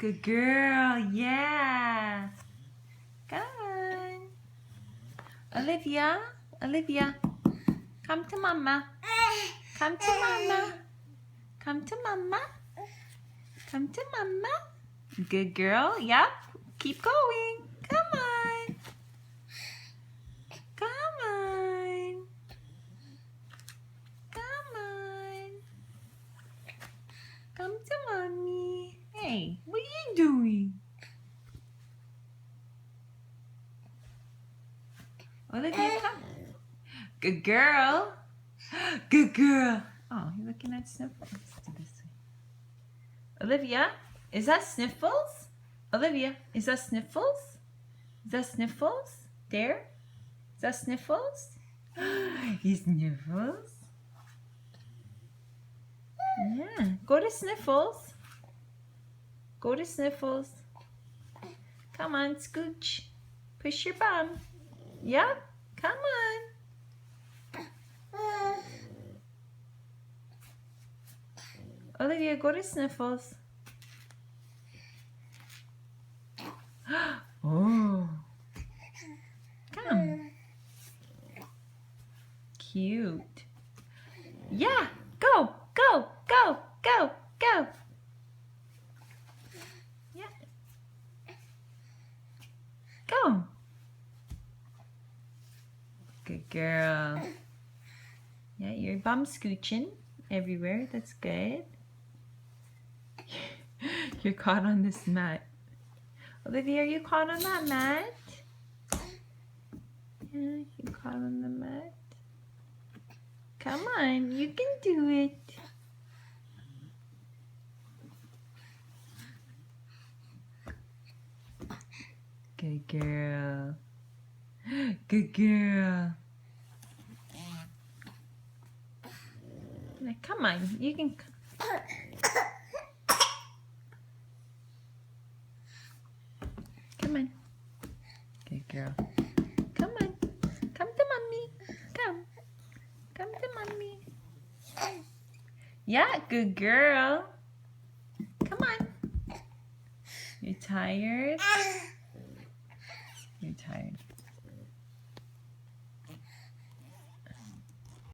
Good girl. Yeah. Come on. Olivia. Olivia. Come to mama. Come to mama. Come to mama. Come to mama. Good girl. Yep. Keep going. Come on. Come on. Come on. Come to mommy. Hey, what are you doing? Olivia, come. Good girl. Good girl. Oh, you're looking at Sniffles. Let's do this way. Olivia, is that Sniffles? Olivia, is that Sniffles? Is that Sniffles? There? Is that Sniffles? He Sniffles. Yeah. Go to Sniffles. Go to Sniffles. Come on, scooch. Push your bum. Yep. Come on. Olivia, go to Sniffles. Oh. Come. Cute. Yeah. Go. Go. Go. Go. Go. Yeah. Go. Good girl. Yeah, your bum scooching everywhere. That's good. You're caught on this mat. Olivia, are you caught on that mat? Yeah, you caught on the mat. Come on, you can do it. Good girl. Good girl. Now, come on, you can. Come on. Good girl. Come on. Come to mommy. Come. Come to mommy. Yeah, good girl. Come on. You're tired? You're tired.